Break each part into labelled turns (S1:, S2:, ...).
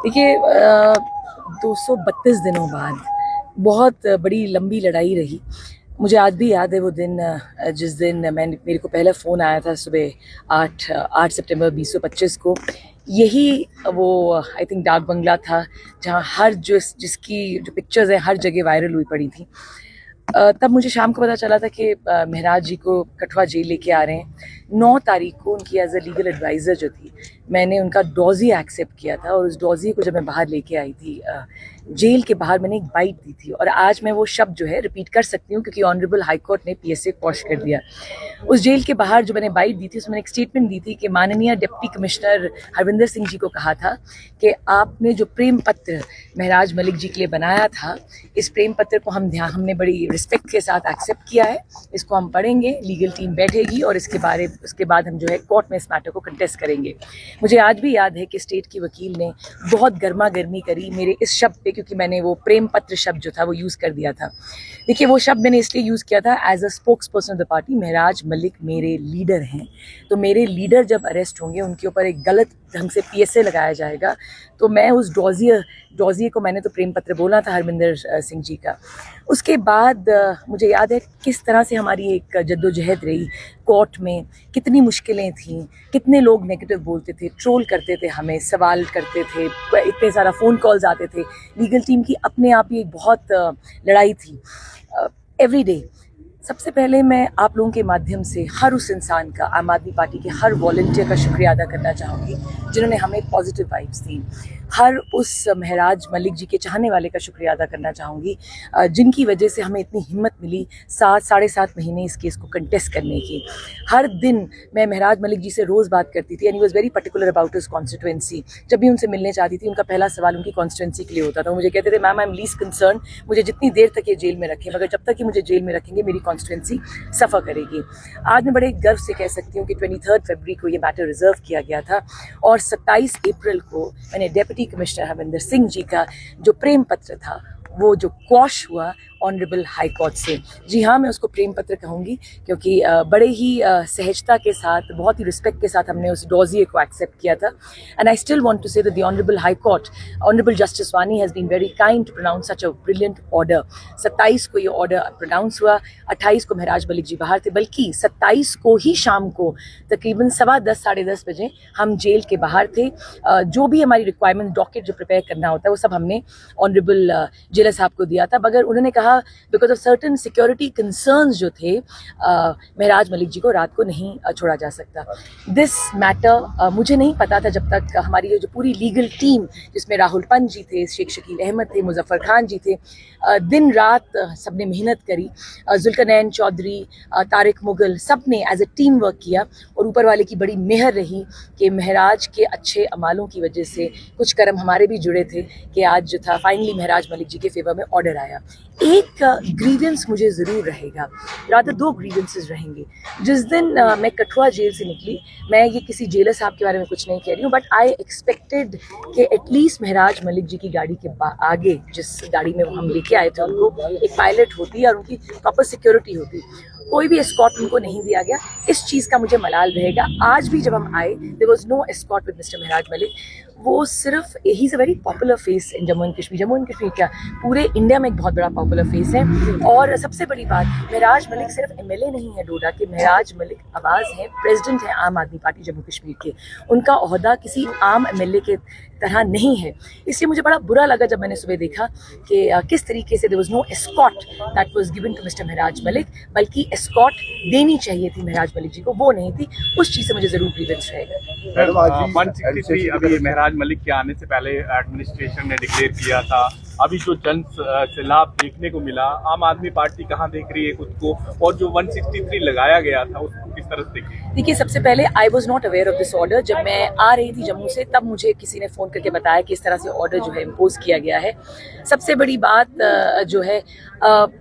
S1: देखिए 232 दिनों बाद बहुत बड़ी लंबी लड़ाई रही। मुझे आज भी याद है वो दिन, जिस दिन मेरे को पहला फ़ोन आया था सुबह 8 सितंबर 2025 को। यही वो आई थिंक डाक बंगला था जहाँ हर जिसकी जो पिक्चर्स हैं हर जगह वायरल हुई पड़ी थी। तब मुझे शाम को पता चला था कि महराज जी को कठुआ जेल लेके आ रहे हैं। 9 तारीख को उनकी एज अ लीगल एडवाइज़र जो थी, मैंने उनका डॉजी एक्सेप्ट किया था और उस डॉजी को जब मैं बाहर लेके आई थी जेल के बाहर, मैंने एक बाइट दी थी और आज मैं वो शब्द जो है रिपीट कर सकती हूँ क्योंकि ऑनरेबल हाई कोर्ट ने PSA क्वॉश कर दिया। उस जेल के बाहर जो मैंने बाइट दी थी उसमें एक स्टेटमेंट दी थी कि माननीय डिप्टी कमिश्नर हरविंदर सिंह जी को कहा था कि आपने जो प्रेम पत्र महराज मलिक जी के लिए बनाया था, इस प्रेम पत्र को हमने बड़ी रिस्पेक्ट के साथ एक्सेप्ट किया है। इसको हम पढ़ेंगे, लीगल टीम बैठेगी और उसके बाद हम जो है कोर्ट में इस मैटर को कंटेस्ट करेंगे। मुझे आज भी याद है कि स्टेट की वकील ने बहुत गर्मा गर्मी करी मेरे इस शब्द पे, क्योंकि मैंने वो प्रेम पत्र शब्द जो था वो यूज़ कर दिया था। देखिए वो शब्द मैंने इसलिए यूज़ किया था as a spokesperson of the party. Maharaj Malik मेरे लीडर हैं, तो मेरे लीडर जब अरेस्ट होंगे उनके ऊपर एक गलत ढंग से PSA लगाया जाएगा, तो मैं उस डॉजिए को मैंने तो प्रेम पत्र बोला था हरविंदर सिंह जी का। उसके बाद मुझे याद है किस तरह से हमारी एक जद्दोजहद रही कोर्ट में, कितनी मुश्किलें थीं, कितने लोग नेगेटिव बोलते थे, ट्रोल करते थे, हमें सवाल करते थे, इतने सारा फ़ोन कॉल्स आते थे। लीगल टीम की अपने आप ही एक बहुत लड़ाई थी एवरी डे। सबसे पहले मैं आप लोगों के माध्यम से हर उस इंसान का, आम आदमी पार्टी के हर वॉलंटियर का शुक्रिया अदा करना चाहूँगी जिन्होंने हमें पॉजिटिव वाइब्स दी। हर उस महराज मलिक जी के चाहने वाले का शुक्रिया अदा करना चाहूँगी जिनकी वजह से हमें इतनी हिम्मत मिली 7-7.5 महीने इस केस को कंटेस्ट करने की। हर दिन मैं महराज मलिक जी से रोज़ बात करती थी and he was very particular about his constituency. जब भी उनसे मिलने चाहती थी उनका पहला सवाल उनकी कॉन्स्टिट्यूएंसी के लिए होता था। वो मुझे कहते थे, ma'am I am least concern, मुझे जितनी देर तक ये जेल में रखें, मगर जब तक कि मुझे जेल में रखेंगे मेरी कॉन्स्टिट्यूएंसी सफ़र करेगी। आज मैं बड़े गर्व से कह सकती हूँ कि 23 फरवरी को ये मैटर रिजर्व किया गया था और 27 अप्रैल को मैंने डिप्टी कमिश्नर हरविंदर सिंह जी का जो प्रेम पत्र था वो जो क्वॉश हुआ ऑनरेबल हाई कोर्ट से। जी हाँ, मैं उसको प्रेम पत्र कहूँगी क्योंकि बड़े ही सहजता के साथ, बहुत ही रिस्पेक्ट के साथ हमने उस डॉजिए को एक्सेप्ट किया था। And I still want to say that the honourable high court, honourable justice Wani has been very kind to pronounce such a brilliant order. 27 को ये ऑर्डर प्रोनाउंस हुआ, 28 को महराज मलिक जी बाहर थे, बल्कि 27 को ही शाम को तकरीबन 10:15 साढ़े 10 बजे हम जेल के बाहर थे। जो भी हमारी रिक्वायरमेंट, डॉकेट जो प्रिपेयर करना होता है वो सब हमने ऑनरेबल जेलर साहब को दिया था, मगर उन्होंने कहा because of certain security concerns जो थे महराज मलिक जी को रात को नहीं छोड़ा जा सकता। दिस मैटर मुझे नहीं पता था जब तक हमारी ये जो पूरी लीगल टीम, जिसमें राहुल पंत जी थे, शेख शकील अहमद थे, मुजफ्फर खान जी थे, दिन रात सबने मेहनत करी, जुल्करनैन चौधरी, तारिक मुगल, सब ने एज ए टीम वर्क किया और ऊपर वाले की बड़ी मेहर रही कि महराज के अच्छे अमालों की वजह से कुछ कर्म हमारे भी जुड़े थे कि आज जो था फाइनली महराज मलिक जी के फेवर में ऑर्डर आया। एक ग्रीवेंस मुझे ज़रूर रहेगा, रादर 2 ग्रीवेंसेस रहेंगे। जिस दिन मैं कठुआ जेल से निकली, मैं ये किसी जेलर साहब के बारे में कुछ नहीं कह रही हूँ, बट आई एक्सपेक्टेड कि एटलीस्ट महराज मलिक जी की गाड़ी के आगे, जिस गाड़ी में हम लेके आए थे उनको, एक पायलट होती और उनकी प्रॉपर सिक्योरिटी होती। कोई भी एस्कॉर्ट उनको नहीं दिया गया। इस चीज़ का मुझे मलाल रहेगा। आज भी जब हम आए, there was no escort with mister Maharaj Malik. वो सिर्फ, he is a very popular face in Jammu and Kashmir. Jammu and Kashmir क्या, पूरे इंडिया में एक बहुत बड़ा पॉपुलर फेस है। और सबसे बड़ी बात, महराज मलिक सिर्फ MLA नहीं है डोडा के, महराज मलिक आवाज़ हैं, प्रेसिडेंट हैं आम आदमी पार्टी जम्मू कश्मीर के। उनका ओहदा किसी आम MLA के तरह नहीं है। इसलिए मुझे बड़ा बुरा लगा जब मैंने सुबह देखा कि किस तरीके से there was no escort that was given to mister Maharaj Malik, बल्कि एस्कॉर्ट देनी चाहिए थी महराज मलिक जी को, वो नहीं थी। उस चीज़ से मुझे ज़रूर ग्रीवेंस रहेगा।
S2: 163 अभी महराज मलिक के आने से पहले एडमिनिस्ट्रेशन ने डिक्लेयर किया था। अभी जो जन सैलाब देखने को मिला, आम आदमी पार्टी कहाँ देख रही है खुद को, और जो 163 लगाया गया था उसको किस तरह से देखिए?
S1: देखिए, सबसे पहले I was not aware of this order. जब मैं आ रही थी जम्मू से तब मुझे किसी ने फ़ोन करके बताया कि इस तरह से ऑर्डर जो है इम्पोज किया गया है। सबसे बड़ी बात जो है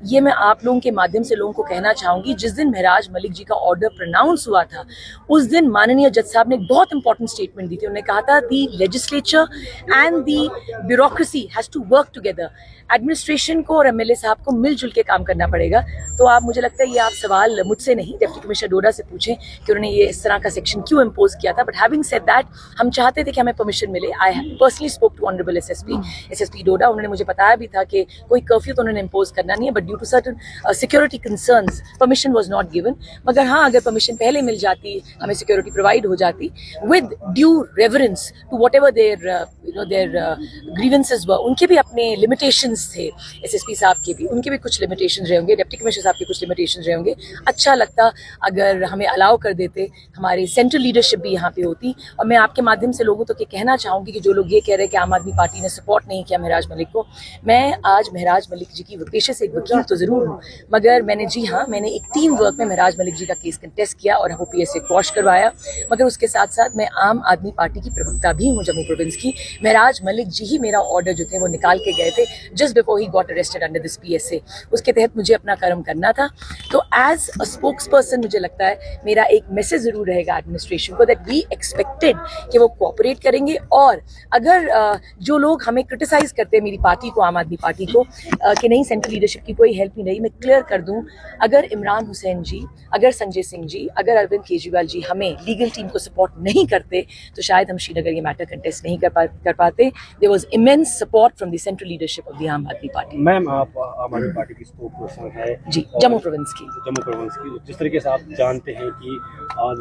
S1: ये मैं आप लोगों के माध्यम से लोगों को कहना चाहूँगी, जिस दिन महराज मलिक जी का ऑर्डर प्रोनाउंस हुआ था उस दिन माननीय जज साहब ने एक बहुत इंपॉर्टेंट स्टेटमेंट दी थी। उन्होंने कहा था the legislature and the bureaucracy has to work together. Administration को और MLA साहब को मिलजुल के काम करना पड़ेगा। तो आप, मुझे लगता है ये आप सवाल मुझसे नहीं, डिप्टी कमिश्नर डोडा से पूछिए। पूछें कि उन्होंने ये इस तरह का सेक्शन क्यों इम्पोज किया था। बट हैविंग सेड दैट, हम चाहते थे कि हमें परमिशन मिले। I personally spoke to honourable SSP Doda. उन्होंने मुझे बताया भी था कि कोई कर्फ्यू तो उन्होंने इम्पोज करना नहीं है, but due to certain security concerns permission was not given. मगर हाँ, अगर परमिशन पहले मिल जाती, हमें सिक्योरिटी प्रोवाइड हो जाती with due reverence to whatever their grievances were. उनके भी अपने लिमिटेशंस थे, एसएसपी साहब के भी, उनके भी कुछ लिमिटेशंस रहे होंगे, डिप्टी कमिश्नर साहब के कुछ लिमिटेशंस रहे होंगे। अच्छा लगता अगर हमें अलाउ कर देते, हमारी सेंट्रल लीडरशिप भी यहाँ पे होती। और मैं आपके माध्यम से लोगों तो ये कहना चाहूँगी कि जो लोग ये कह रहे हैं कि आम आदमी पार्टी ने सपोर्ट नहीं किया महराज मलिक को, मैं आज महराज मलिक जी की पेशे से एक वकील तो ज़रूर हूँ, मगर मैंने एक टीम वर्क में महराज मलिक जी का केस कंटेस्ट किया और वो PSA क्वॉश करवाया। मगर उसके साथ साथ मैं आम आदमी पार्टी की प्रवक्ता भी हूँ जम्मू प्रोविंस की। महराज मलिक जी ही मेरा ऑर्डर जो थे वो निकाल के गए थे just before he got arrested under this PSA। उसके तहत मुझे अपना कर्म करना था। तो एज अ स्पोक्स पर्सन मुझे लगता है मेरा एक मैसेज ज़रूर रहेगा एडमिनिस्ट्रेशन को, दैट वी एक्सपेक्टेड कि वो कोऑपरेट करेंगे। और अगर जो लोग हमें क्रिटिसाइज़ करते हैं मेरी पार्टी को, आम आदमी पार्टी को, कि नहीं सेंट्रल लीडरशिप की कोई हेल्प नहीं रही, मैं क्लियर कर दूं, अगर इमरान हुसैन जी, अगर संजय सिंह जी, अगर अरविंद केजरीवाल जी हमें लीगल टीम को सपोर्ट नहीं करते तो शायद हम श्रीनगर ये मैटर कंटेस्ट नहीं कर पाते। There was immense support from the central leadership of the Aam Aadmi party.
S3: Ma'am, आप आम आदमी पार्टी की स्पोक पर्सन है
S1: जी, जम्मू प्रोविंस की।
S3: जिस तरीके से आप जानते हैं कि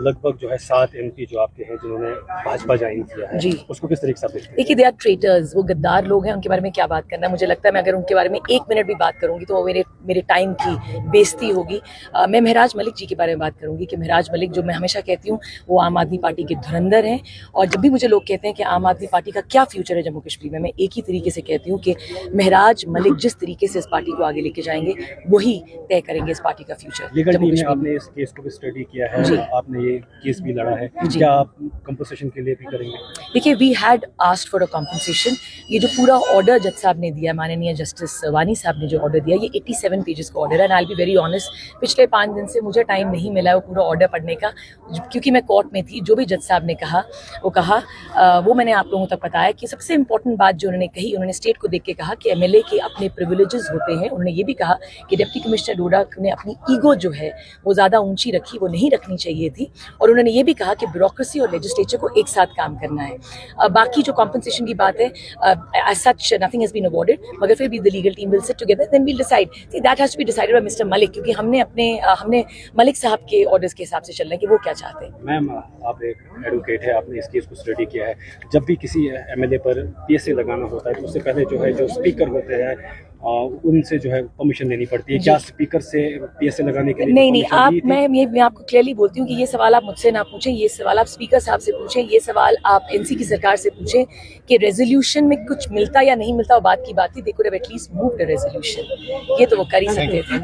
S3: लगभग जो है 7 MP जो आपके हैं जिन्होंने भाजपा ज्वाइन किया है,
S1: जी,
S3: उसको किस तरीके से आप देखते हैं?
S1: देखिए, दे आर ट्रेटर्स, वो गद्दार लोग हैं, उनके बारे में क्या बात करना। मुझे लगता है मैं अगर उनके बारे में 1 मिनट भी बात करूंगी तो वो मेरे टाइम की बेइज्जती होगी। मैं महराज मलिक जी के बारे में बात करूंगी कि महराज मलिक, जो मैं हमेशा कहती हूँ, वो आम आदमी पार्टी के धुरंधर हैं। और जब भी मुझे लोग कहते हैं कि आम आदमी पार्टी का क्या फ्यूचर है जम्मू कश्मीर में, मैं एक ही तरीके से कहती हूँ कि महराज मलिक जिस तरीके से इस पार्टी को आगे लेके जाएंगे वही तय करेंगे इस पार्टी का फ्यूचर।
S3: लीगल टीम में आपने इस केस को भी स्टडी किया है, आपने ये केस भी लड़ा है, क्या आप कंपनसेशन के लिए भी करेंगे?
S1: देखिए, we had asked for a compensation. ये जो पूरा ऑर्डर जज साहब ने दिया, माननीय जस्टिस वानी साहब ने जो ऑर्डर दिया, ये 87 पेजेस का ऑर्डर है। And I will be very honest, पिछले 5 दिन से मुझे टाइम नहीं मिला है वो पूरा ऑर्डर पढ़ने का, क्योंकि मैं कोर्ट में थी। जो भी जज साहब ने कहा वो मैंने आप लोगों तक बताया कि सबसे इंपॉर्टेंट बात जो उन्होंने कही, उन्होंने स्टेट को देख के कहा कि MLA के अपने प्रिविलेजेस होते हैं। उन्होंने ये भी कहा कि डिप्टी कमिश्नर डोडा ने अपनी ईगो जो है वो ज़्यादा ऊंची रखी, वो नहीं रखनी चाहिए थी। और उन्होंने ये भी कहा कि ब्यूरोक्रेसी और लेजिस्लेचर को एक साथ काम करना है। बाकी जो कॉम्पनसेशन की बात है, as such nothing has been awarded, मगर फिर भी the legal team will sit together, then we'll decide. See, that has to be decided by mister Malik, क्योंकि हमने मलिक साहब के ऑर्डर्स के हिसाब से चलना है कि वो क्या चाहते हैं।
S3: मैम, आप एक एडवोकेट है, आपने इस केस को स्टडी किया है। जब भी किसी MLA पर PSA लगाना होता है तो उससे पहले जो है जो स्पीकर होते हैं उनसे जो है परमिशन लेनी पड़ती है। क्या स्पीकर से PSA लगाने के लिए
S1: नहीं, मैं आपको क्लियरली बोलती हूँ कि ये सवाल आप मुझसे ना पूछें, ये सवाल आप स्पीकर साहब से पूछें, ये सवाल आप NC की सरकार से पूछें कि रेजोल्यूशन में कुछ मिलता या नहीं मिलता, वो बात की बात थी। They could have at least moved a resolution, ये तो वो कर ही सकते थे।